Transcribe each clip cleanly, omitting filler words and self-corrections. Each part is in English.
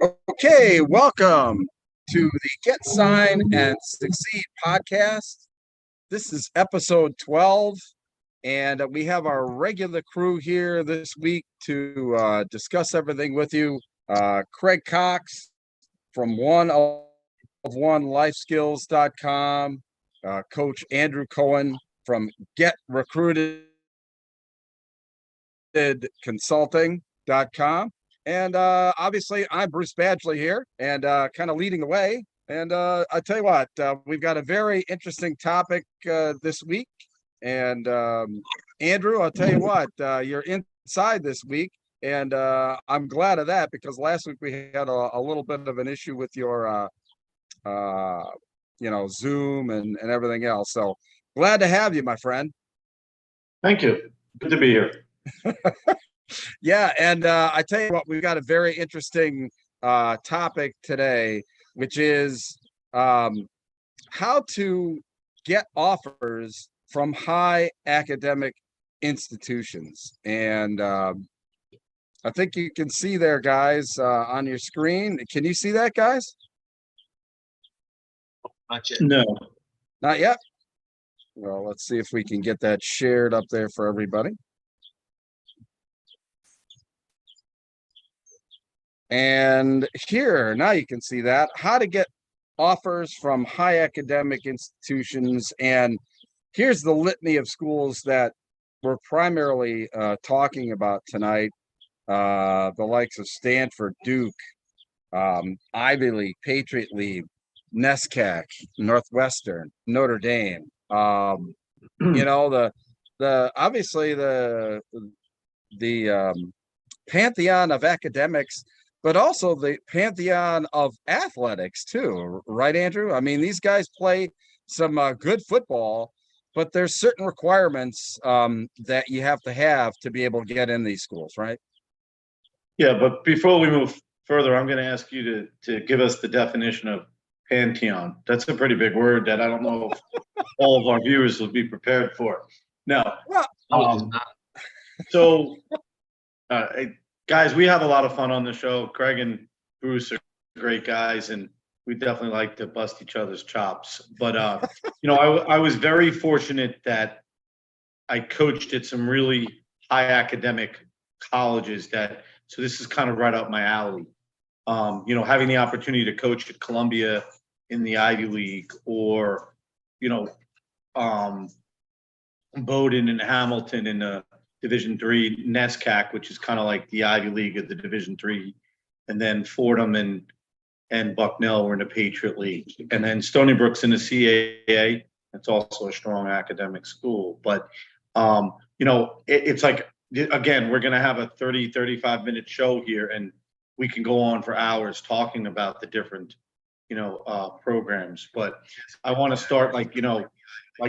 Okay, welcome to the Get Sign and Succeed podcast. This is episode 12, and we have our regular crew here this week to discuss everything with you. Craig Cox from OneLifeSkills.com, Coach Andrew Cohen from GetRecruitedConsulting.com. And obviously, I'm Bruce Badgley here and kind of leading the way. And I tell you what, we've got a very interesting topic this week. And Andrew, I'll tell you what, you're inside this week. And I'm glad of that because last week we had a little bit of an issue with your, Zoom and everything else. So glad to have you, my friend. Thank you. Good to be here. Yeah, and I tell you what, we've got a very interesting topic today, which is how to get offers from high academic institutions. And I think you can see there, guys, on your screen. Can you see that, guys? Not yet. No. Not yet? Well, let's see if we can get that shared up there for everybody. And here, now you can see that, how to get offers from high academic institutions. And here's the litany of schools that we're primarily talking about tonight. The likes of Stanford, Duke, Ivy League, Patriot League, NESCAC, Northwestern, Notre Dame. The obviously the pantheon of academics, but also the pantheon of athletics too, right, Andrew? I mean, these guys play some good football, but there's certain requirements that you have to be able to get in these schools, right? Yeah, but before we move further, I'm going to ask you to give us the definition of pantheon. That's a pretty big word that I don't know if all of our viewers will be prepared for. Now, so guys, we have a lot of fun on the show. Craig and Bruce are great guys, and we definitely like to bust each other's chops. But, I was very fortunate that I coached at some really high academic colleges so this is kind of right up my alley. Having the opportunity to coach at Columbia in the Ivy League or, Bowdoin and Hamilton in the Division III, NESCAC, which is kind of like the Ivy League of the Division III, and then Fordham and Bucknell were in the Patriot League, and then Stony Brook's in the CAA. It's also a strong academic school, but it's like, again, we're going to have a 35-minute show here, and we can go on for hours talking about the different programs. But I want to start like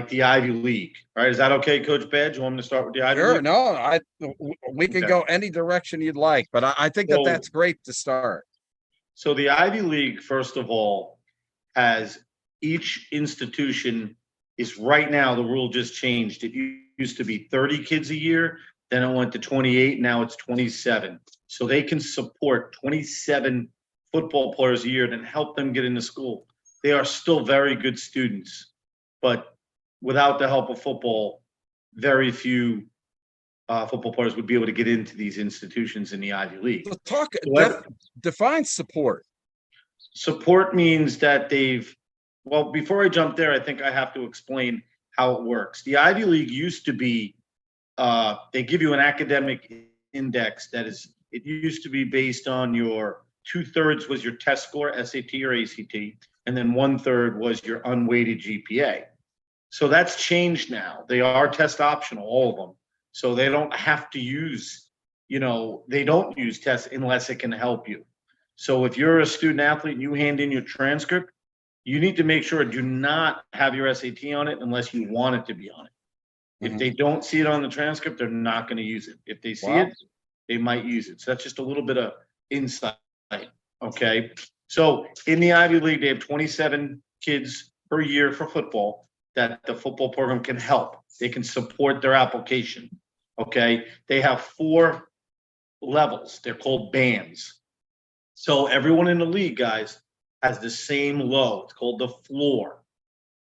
the Ivy League, right? Is that okay, Coach Badge? You want me to start with the Ivy League? Sure. No, we can go any direction you'd like, but I think that's great to start. So the Ivy League, first of all, has each institution is right now, the rule just changed. It used to be 30 kids a year, then it went to 28, now it's 27. So they can support 27 football players a year and help them get into school. They are still very good students, but without the help of football, very few football players would be able to get into these institutions in the Ivy League. So define support. Support means that before I jump there, I think I have to explain how it works. The Ivy League used to be, they give you an academic index it used to be based on your 2/3 was your test score, SAT or ACT, and then 1/3 was your unweighted GPA. So that's changed now. They are test optional, all of them. So they don't have to use, they don't use tests unless it can help you. So if you're a student athlete and you hand in your transcript, you need to make sure do not have your SAT on it unless you want it to be on it. If they don't see it on the transcript, they're not going to use it. If they see it, they might use it. So that's just a little bit of insight, okay? So in the Ivy League, they have 27 kids per year for football that the football program can help. They can support their application, okay? They have 4 levels. They're called bands. So everyone in the league, guys, has the same low. It's called the floor.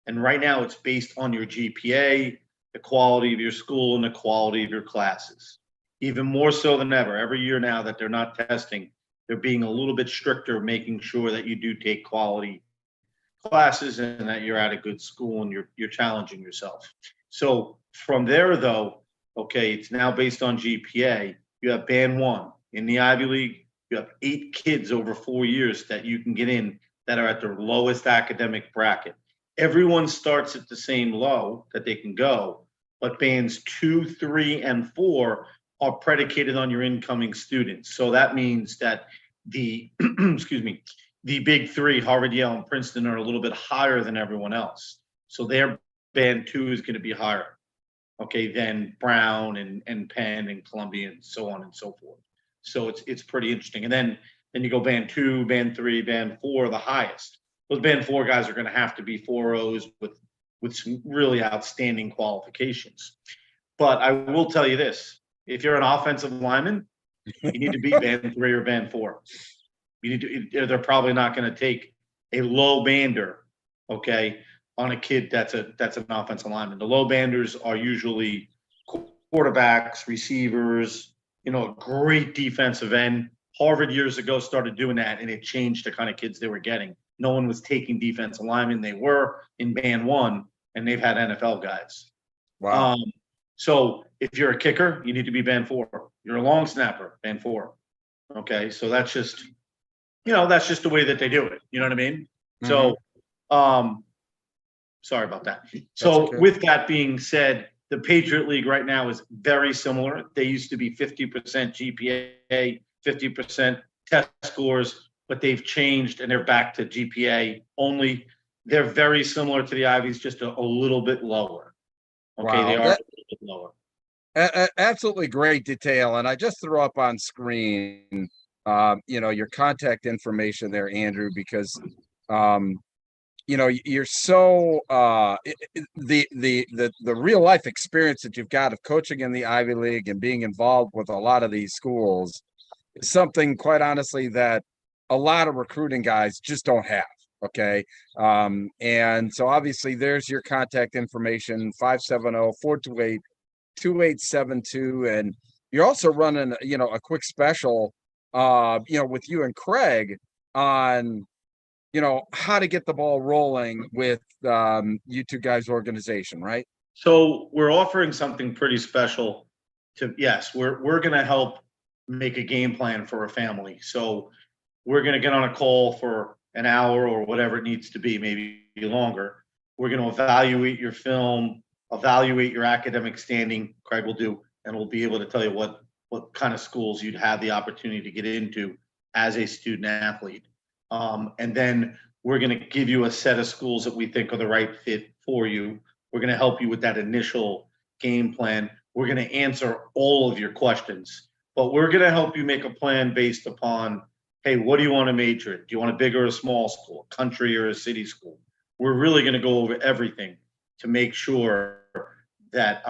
And right now it's based on your GPA, the quality of your school, and the quality of your classes. Even more so than ever, every year now that they're not testing, they're being a little bit stricter, making sure that you do take quality classes and that you're at a good school and you're challenging yourself. So from there, though, okay, it's now based on GPA. You have band one in the Ivy League. You have 8 kids over 4 years that you can get in that are at their lowest academic bracket. Everyone starts at the same low that they can go, but bands 2, 3, and 4 are predicated on your incoming students. So that means that the excuse me, the big three, Harvard, Yale, and Princeton, are a little bit higher than everyone else. So their band 2 is going to be higher, okay, than Brown and Penn and Columbia and so on and so forth. So it's pretty interesting. And then you go band 2, band 3, band 4, the highest. Those band 4 guys are going to have to be 4.0s with some really outstanding qualifications. But I will tell you this: if you're an offensive lineman, you need to be band 3 or band 4. You need to. They're probably not going to take a low bander, okay, on a kid that's an offensive lineman. The low banders are usually quarterbacks, receivers, a great defensive end. Harvard years ago started doing that, and it changed the kind of kids they were getting. No one was taking defensive linemen. They were in band 1, and they've had NFL guys. Wow. So if you're a kicker, you need to be band 4. You're a long snapper, band 4. Okay, so that's just the way that they do it. You know what I mean? Mm-hmm. So, sorry about that. So okay. With that being said, the Patriot League right now is very similar. They used to be 50% GPA, 50% test scores, but they've changed and they're back to GPA only. They're very similar to the Ivies, just a little bit lower. Okay, wow. They are a little bit lower. Absolutely great detail. And I just threw up on screen, your contact information there, Andrew, because, you're so the real life experience that you've got of coaching in the Ivy League and being involved with a lot of these schools is something, quite honestly, that a lot of recruiting guys just don't have. Okay. And so obviously there's your contact information, 570-428-2872. And you're also running, a quick special, with you and Craig on, how to get the ball rolling with you two guys' organization, right? So we're offering something pretty special we're going to help make a game plan for a family. So we're going to get on a call for an hour or whatever it needs to be, maybe longer. We're going to evaluate your film, evaluate your academic standing. Craig will do, and we'll be able to tell you what kind of schools you'd have the opportunity to get into as a student athlete. And then we're going to give you a set of schools that we think are the right fit for you. We're going to help you with that initial game plan. We're going to answer all of your questions, but we're going to help you make a plan based upon, hey, what do you want to major in? Do you want a big or a small school, a country or a city school? We're really going to go over everything to make sure that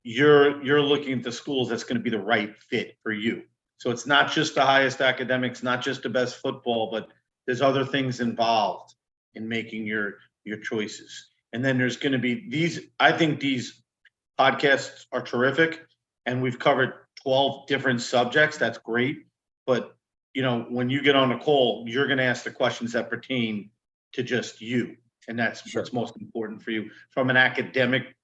you're looking at the schools that's going to be the right fit for you. So it's not just the highest academics, not just the best football, but there's other things involved in making your choices. And then there's going to be I think these podcasts are terrific, and we've covered 12 different subjects. That's great. But, when you get on a call, you're going to ask the questions that pertain to just you. And that's what's most important for you from an academic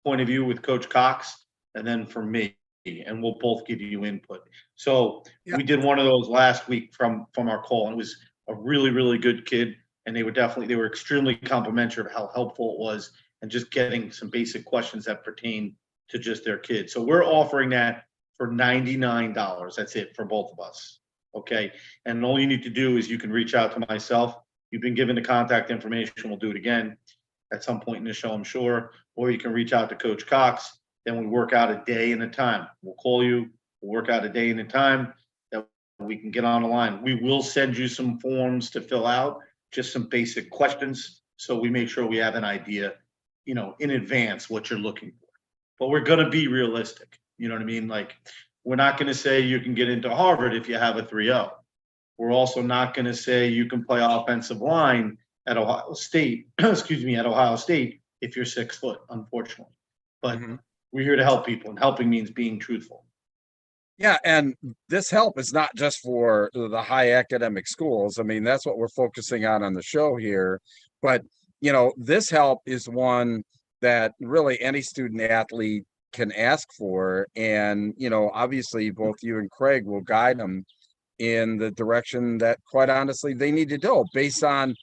point of view with Coach Cox, and then from me. And we'll both give you input. So we did one of those last week from our call, and it was a really, really good kid. And they were extremely complimentary of how helpful it was and just getting some basic questions that pertain to just their kids. So we're offering that for $99. That's it for both of us. Okay. And all you need to do is you can reach out to myself. You've been given the contact information. We'll do it again at some point in the show, I'm sure. Or you can reach out to Coach Cox. Then we work out a day and a time. We'll call you. We'll work out a day and a time that we can get on the line. We will send you some forms to fill out, just some basic questions, so we make sure we have an idea, in advance what you're looking for. But we're going to be realistic. You know what I mean? Like, we're not going to say you can get into Harvard if you have a 3.0. We're also not going to say you can play offensive line at Ohio State, excuse me, at Ohio State if you're 6 foot, unfortunately. But we're here to help people, and helping means being truthful. Yeah, and this help is not just for the high academic schools. I mean, that's what we're focusing on the show here. But, this help is one that really any student athlete can ask for. And, obviously both you and Craig will guide them in the direction that, quite honestly, they need to go based on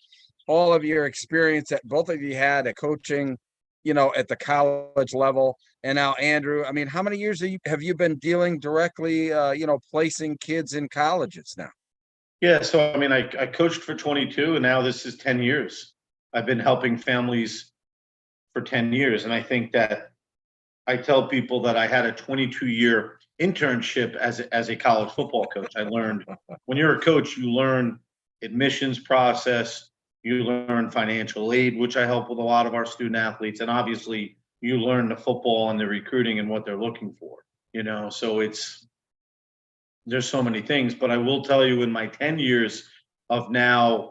all of your experience that both of you had at coaching, at the college level. And now, Andrew, I mean, how many years have you been dealing directly, placing kids in colleges now? Yeah, so I mean, I coached for 22, and now this is 10 years. I've been helping families for 10 years. And I think that I tell people that I had a 22-year internship as a college football coach. I learned, when you're a coach, you learn admissions process, you learn financial aid, which I help with a lot of our student athletes, and obviously you learn the football and the recruiting and what they're looking for. So there's so many things. But I will tell you, in my 10 years of now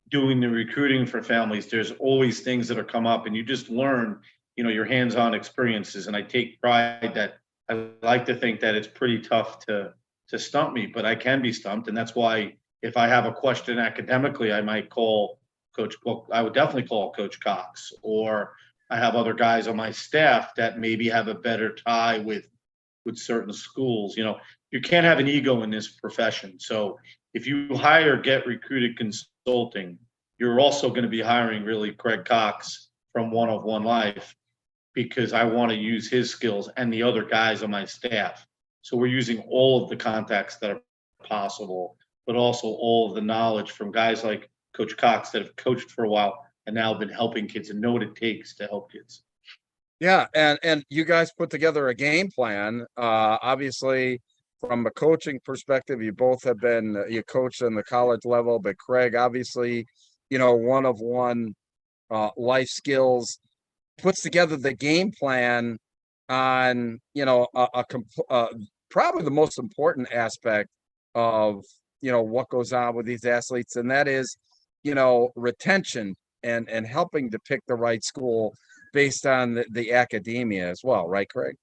doing the recruiting for families, there's always things that are come up, and you just learn, your hands-on experiences. And I take pride that I like to think that it's pretty tough to stump me, but I can be stumped. And that's why if I have a question academically, I might call Coach, well, I would definitely call Coach Cox, or I have other guys on my staff that maybe have a better tie with certain schools. You can't have an ego in this profession. So if you hire Get Recruited Consulting, you're also going to be hiring really Craig Cox from One of One Life, because I want to use his skills and the other guys on my staff. So we're using all of the contacts that are possible, but also all of the knowledge from guys like Coach Cox that have coached for a while and now been helping kids and know what it takes to help kids. Yeah, and you guys put together a game plan. Obviously, from a coaching perspective, you both have been you coached on the college level, but Craig, obviously, one of one life skills, puts together the game plan on probably the most important aspect of what goes on with these athletes, and that is retention and helping to pick the right school based on the academia as well, right, Craig?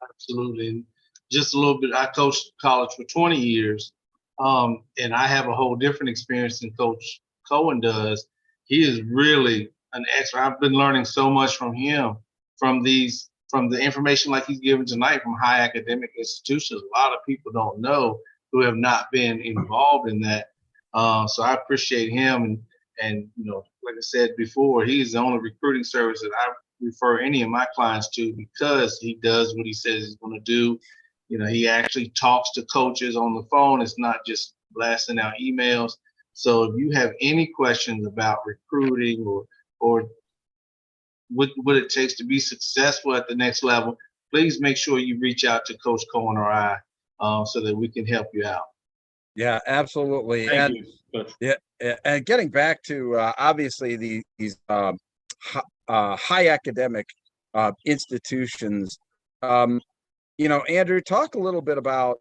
Absolutely. And just a little bit, I coached college for 20 years, and I have a whole different experience than Coach Cohen does. He is really an expert. I've been learning so much from him, from the information like he's given tonight from high academic institutions. A lot of people don't know who have not been involved in that. So I appreciate him. And like I said before, he's the only recruiting service that I refer any of my clients to, because he does what he says he's going to do. He actually talks to coaches on the phone. It's not just blasting out emails. So if you have any questions about recruiting or what it takes to be successful at the next level, please make sure you reach out to Coach Cohen or I, so that we can help you out. Yeah, absolutely. Thank you. Yeah, and getting back to obviously these high academic institutions, Andrew, talk a little bit about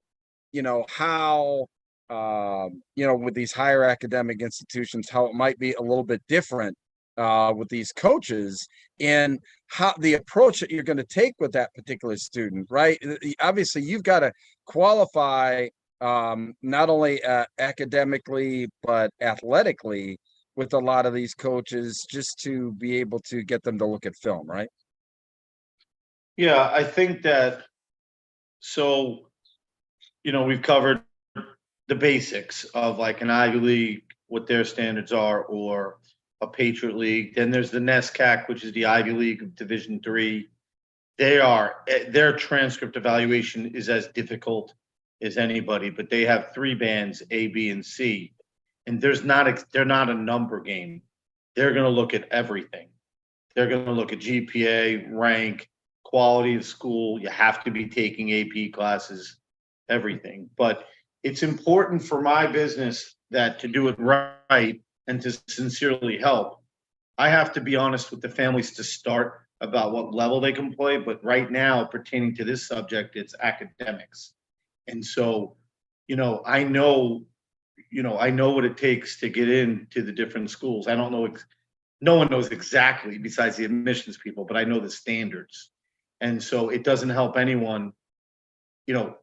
how with these higher academic institutions, how it might be a little bit different with these coaches, and how the approach that you're going to take with that particular student, right? Obviously, you've got to qualify not only academically but athletically with a lot of these coaches, just to be able to get them to look at film, right? Yeah, I think that, so we've covered the basics of like an Ivy League, what their standards are, or a Patriot League. Then there's the NESCAC, which is the Ivy League of Division III. Their transcript evaluation is as difficult as anybody, but they have 3 bands, A, B, and C. And they're not a number game. They're going to look at everything. They're going to look at GPA, rank, quality of school. You have to be taking AP classes, everything. But it's important for my business that to do it right and to sincerely help, I have to be honest with the families to start about what level they can play. But right now, pertaining to this subject, it's academics. And so, I know I know what it takes to get into the different schools. I don't know, no one knows exactly besides the admissions people, but I know the standards. And so it doesn't help anyone.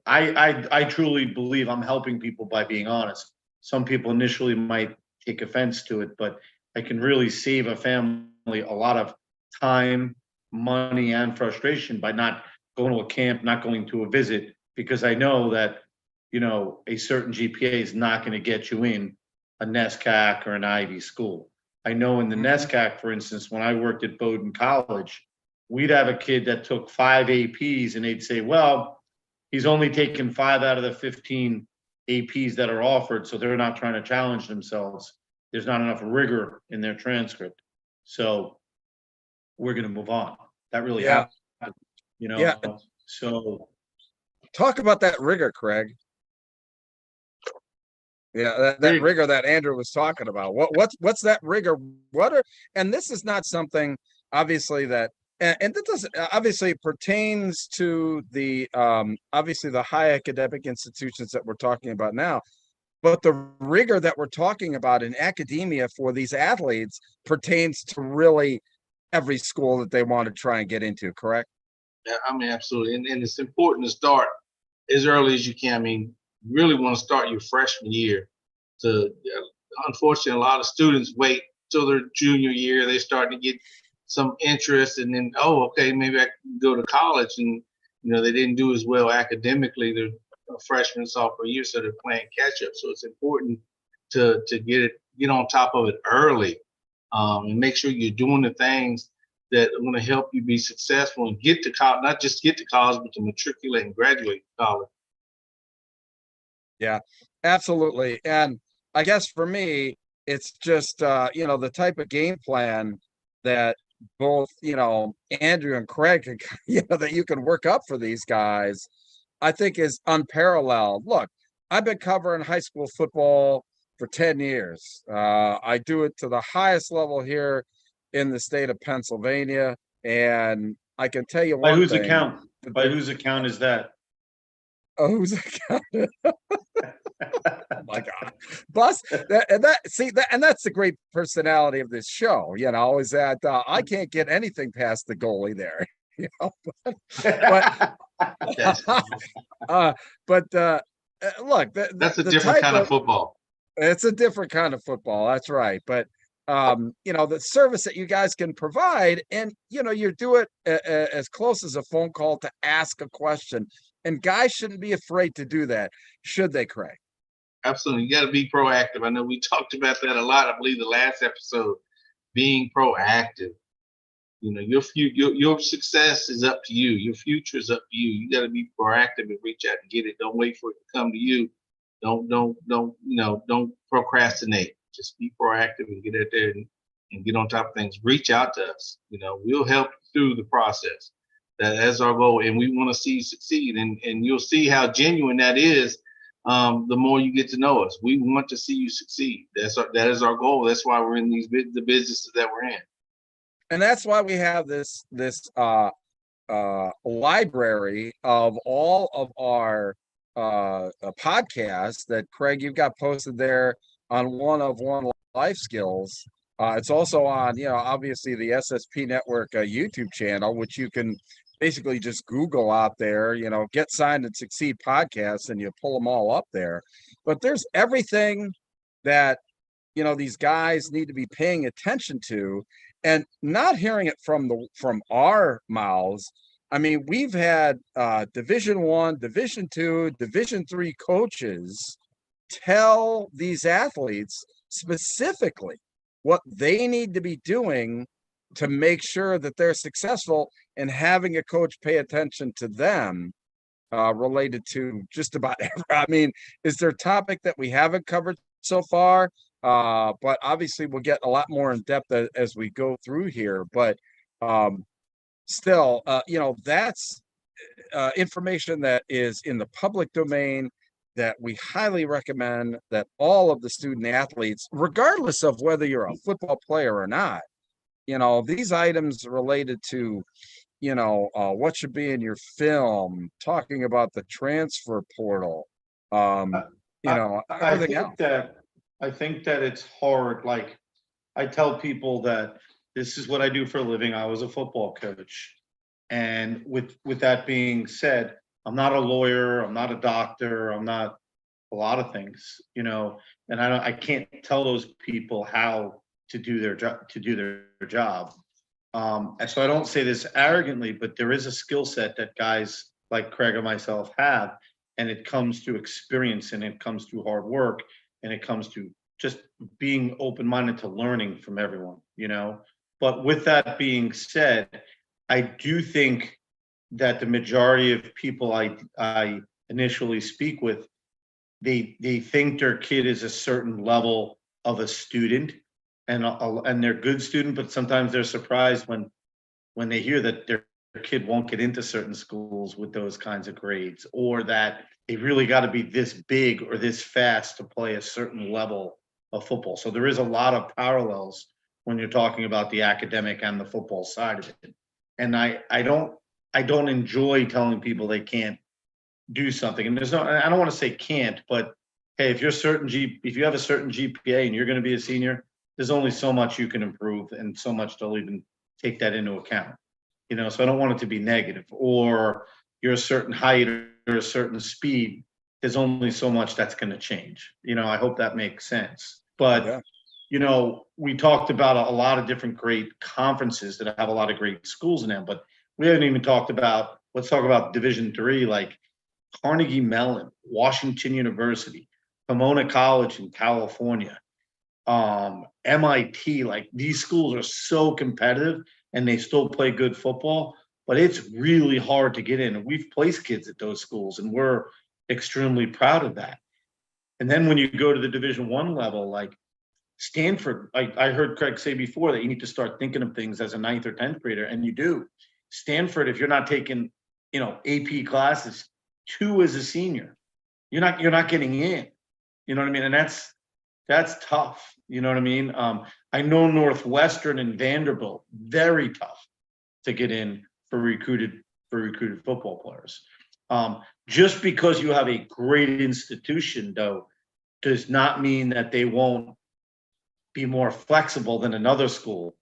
I truly believe I'm helping people by being honest. Some people initially might take offense to it, but I can really save a family a lot of time, money, and frustration by not going to a camp, not going to a visit, because I know that, a certain GPA is not going to get you in a NESCAC or an Ivy school. I know in the NESCAC, for instance, when I worked at Bowdoin College, we'd have a kid that took 5 APs and they'd say, well, he's only taken 5 out of the 15 APs that are offered, so they're not trying to challenge themselves. There's not enough rigor in their transcript. So we're going to move on. That really happened, Yeah. So Talk about that rigor, Craig. Yeah, that rigor that Andrew was talking about. What's that rigor? And this is not something obviously that, and that doesn't obviously pertains to the obviously the high academic institutions that we're talking about now. But the rigor that we're talking about in academia for these athletes pertains to really every school that they want to try and get into, correct? Yeah, I mean, absolutely. And it's important to start as early as you can. I mean, you really want to start your freshman year. Unfortunately, a lot of students wait till their junior year. They start to get some interest, and then, okay, maybe I can go to college. And, they didn't do as well academically their freshman, sophomore year, so they're playing catch up. So it's important to get on top of it early, and make sure you're doing the things that are going to help you be successful and get to college, not just get to college, but to matriculate and graduate to college. Yeah, absolutely. And I guess for me, it's just, the type of game plan that both, Andrew and Craig, that you can work up for these guys, I think is unparalleled. Look, I've been covering high school football for 10 years. I do it to the highest level here in the state of Pennsylvania. And I can tell you by one whose thing. account? By whose account is that? Oh, whose account? Oh my God, Bus. That's the great personality of this show. Is that I can't get anything past the goalie there. But look, that's a different kind of football. It's a different kind of football. That's right. But the service that you guys can provide, and you do it as close as a phone call to ask a question, and guys shouldn't be afraid to do that, should they, Craig? Absolutely. You got to be proactive. I know we talked about that a lot. I believe the last episode, being proactive. Your success is up to you. Your future is up to you. You got to be proactive and reach out and get it. Don't wait for it to come to you. Don't procrastinate. Just be proactive and get out there and get on top of things. Reach out to us. We'll help you through the process. That's our goal, and we want to see you succeed. And you'll see how genuine that is. The more you get to know us, we want to see you succeed. That is our goal. That's why we're in the businesses that we're in. And that's why we have this library of all of our podcasts that, Craig, you've got posted there on One of One Life Skills. It's also on, obviously the SSP Network YouTube channel, which you can basically just Google out there, Get Signed and Succeed podcasts, and you pull them all up there. But there's everything that, these guys need to be paying attention to, and not hearing it from our mouths. I mean, we've had Division I, Division II, Division III coaches tell these athletes specifically what they need to be doing to make sure that they're successful, and having a coach pay attention to them related to just about every. I mean, is there a topic that we haven't covered so far? But obviously we'll get a lot more in depth as we go through here. But still, that's information that is in the public domain that we highly recommend that all of the student athletes, regardless of whether you're a football player or not, these items related to, what should be in your film, talking about the transfer portal, everything else. I think that it's hard. Like, I tell people that this is what I do for a living. I was a football coach. And with that being said, I'm not a lawyer, I'm not a doctor, I'm not a lot of things, and I can't tell those people how to do their job. And so I don't say this arrogantly, but there is a skill set that guys like Craig and myself have, and it comes to experience, and it comes to hard work, and it comes to just being open-minded to learning from everyone. But with that being said, I do think that the majority of people I initially speak with, they think their kid is a certain level of a student, and they're a good student, but sometimes they're surprised when they hear that their kid won't get into certain schools with those kinds of grades, or that they really got to be this big or this fast to play a certain level of football. So there is a lot of parallels when you're talking about the academic and the football side of it. And I don't enjoy telling people they can't do something. And I don't want to say can't, but hey, if you have a certain GPA and you're going to be a senior, there's only so much you can improve, and so much they'll even take that into account. So I don't want it to be negative. Or you're a certain height or a certain speed, there's only so much that's going to change. I hope that makes sense. But Yeah. We talked about a lot of different great conferences that have a lot of great schools in them, but we haven't even talked about, let's talk about Division III, like Carnegie Mellon, Washington University, Pomona College in California, MIT. Like, these schools are so competitive and they still play good football, but it's really hard to get in. And we've placed kids at those schools, and we're extremely proud of that. And then when you go to the Division I level, like Stanford, I heard Craig say before that you need to start thinking of things as a 9th or 10th grader, and you do. Stanford, if you're not taking, AP classes 2 as a senior, you're not getting in. You know what I mean? And that's tough. You know what I mean? I know Northwestern and Vanderbilt, very tough to get in for recruited football players. Just because you have a great institution, though, does not mean that they won't be more flexible than another school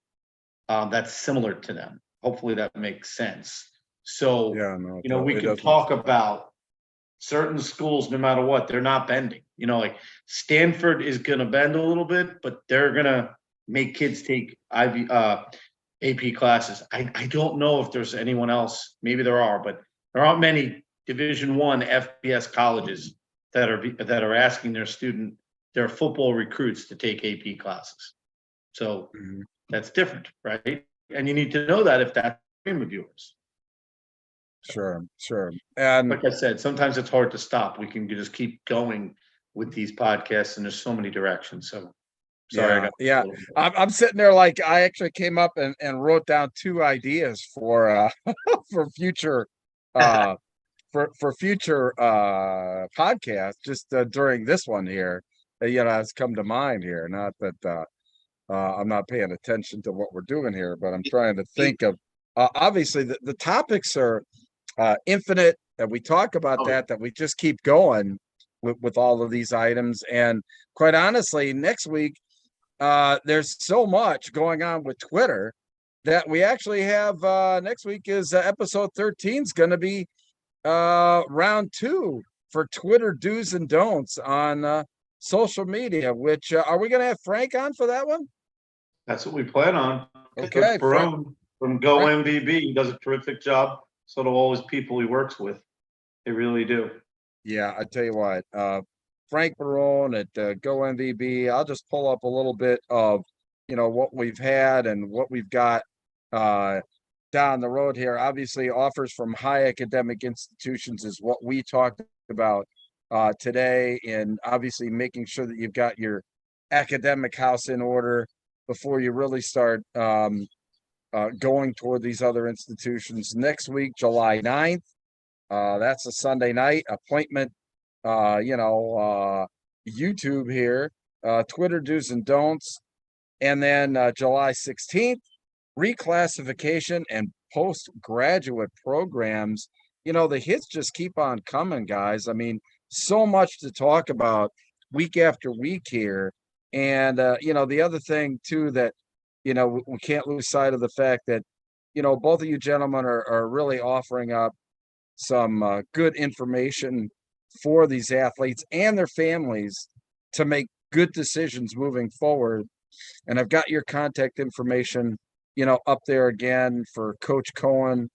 that's similar to them. Hopefully that makes sense. So, Yeah, no, we it can doesn't. talk about certain schools, no matter what, they're not bending. Like Stanford is going to bend a little bit, but they're going to make kids take AP classes. I don't know if there's anyone else. Maybe there are, but there aren't many Division I FBS colleges that are asking their football recruits to take AP classes. So that's different, right? And you need to know that if that's a dream of yours. Sure. And like I said, sometimes it's hard to stop. We can just keep going with these podcasts, and there's so many directions. So sorry. Yeah. I'm sitting there, like, I actually came up and wrote down 2 ideas for for future for future podcasts, just during this one here. Has come to mind here. Not that I'm not paying attention to what we're doing here, but I'm trying to think of obviously the topics are infinite, and we talk about that we just keep going with all of these items. And quite honestly, next week there's so much going on with Twitter that we actually have next week is episode 13 is going to be round 2 for Twitter do's and don'ts on social media, which are we going to have Frank on for that one? That's what we plan on. Okay, Barone from Go MVB, he does a terrific job. So do all his people he works with. They really do. Yeah, I tell you what, Frank Barone at Go MVB. I'll just pull up a little bit of what we've had and what we've got down the road here. Obviously, offers from high academic institutions is what we talked about today, and obviously making sure that you've got your academic house in order before you really start going toward these other institutions. Next week, July 9th, that's a Sunday night appointment, YouTube here, Twitter do's and don'ts. And then July 16th, reclassification and postgraduate programs. The hits just keep on coming, guys. I mean, so much to talk about week after week here. And, the other thing too, that, we can't lose sight of the fact that, both of you gentlemen are really offering up some good information for these athletes and their families to make good decisions moving forward. And I've got your contact information, up there again for Coach Cohen.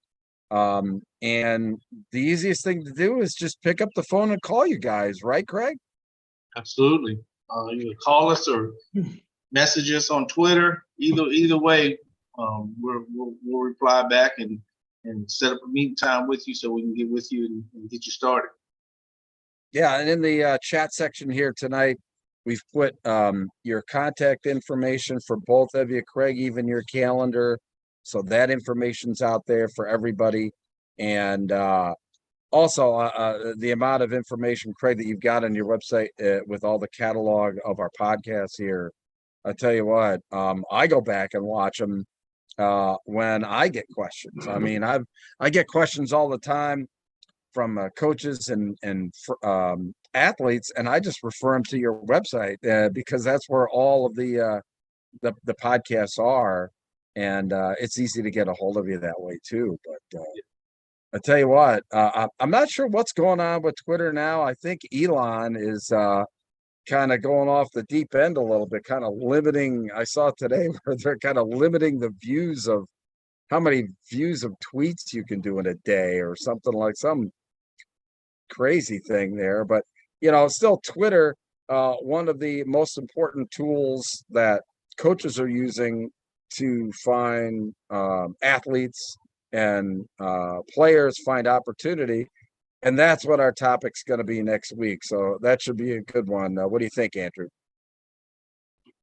And the easiest thing to do is just pick up the phone and call you guys, right, Craig? Absolutely. You can call us or message us on Twitter. Either way, we'll reply back and set up a meeting time with you so we can get with you and get you started. Yeah, and in the chat section here tonight, we've put your contact information for both of you, Craig, even your calendar. So that information's out there for everybody. And also the amount of information, Craig, that you've got on your website with all the catalog of our podcasts here. I tell you what, I go back and watch them when I get questions. I mean, I get questions all the time from coaches and athletes, and I just refer them to your website because that's where all of the podcasts are, and it's easy to get a hold of you that way too. But I tell you what, I'm not sure what's going on with Twitter now. I think Elon is kind of going off the deep end a little bit, kind of limiting. I saw today where they're kind of limiting the views of how many views of tweets you can do in a day or something, like some crazy thing there. But still, Twitter, one of the most important tools that coaches are using to find athletes and players, find opportunity. And that's what our topic's going to be next week. So that should be a good one. What do you think, Andrew?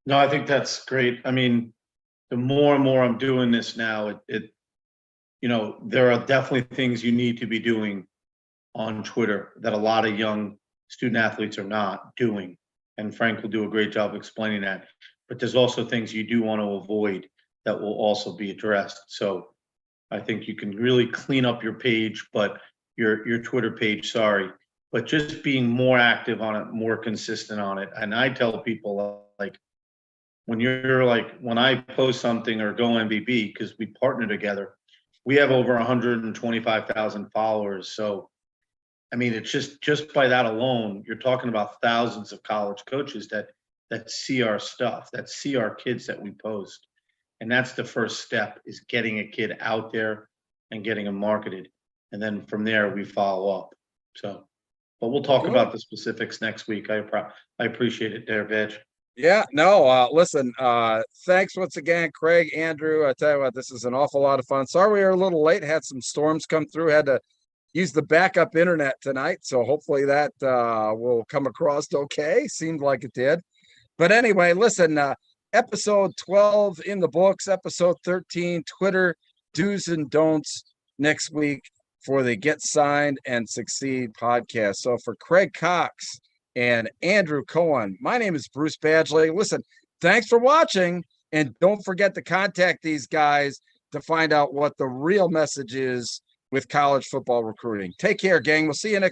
No, I think that's great. I mean, the more and more I'm doing this now, there are definitely things you need to be doing on Twitter that a lot of young student athletes are not doing. And Frank will do a great job explaining that. But there's also things you do want to avoid that will also be addressed. So I think you can really clean up your page, but your Twitter page, but just being more active on it, more consistent on it. And I tell people, like, when I post something or go MBB, because we partner together, we have over 125,000 followers. So, I mean, it's just by that alone, you're talking about thousands of college coaches that see our stuff, that see our kids that we post. And that's the first step, is getting a kid out there and getting them marketed. And then from there, we follow up. So, but we'll talk about the specifics next week. I appreciate it there, Veg. Yeah, no, listen, thanks once again, Craig, Andrew. I tell you what, this is an awful lot of fun. Sorry we were a little late, had some storms come through, had to use the backup internet tonight. So hopefully that will come across okay. Seemed like it did. But anyway, listen, episode 12 in the books, episode 13, Twitter do's and don'ts next week for the Get Signed and Succeed podcast. So for Craig Cox and Andrew Cohen, my name is Bruce Badgley. Listen, thanks for watching, and don't forget to contact these guys to find out what the real message is with college football recruiting. Take care, gang. We'll see you next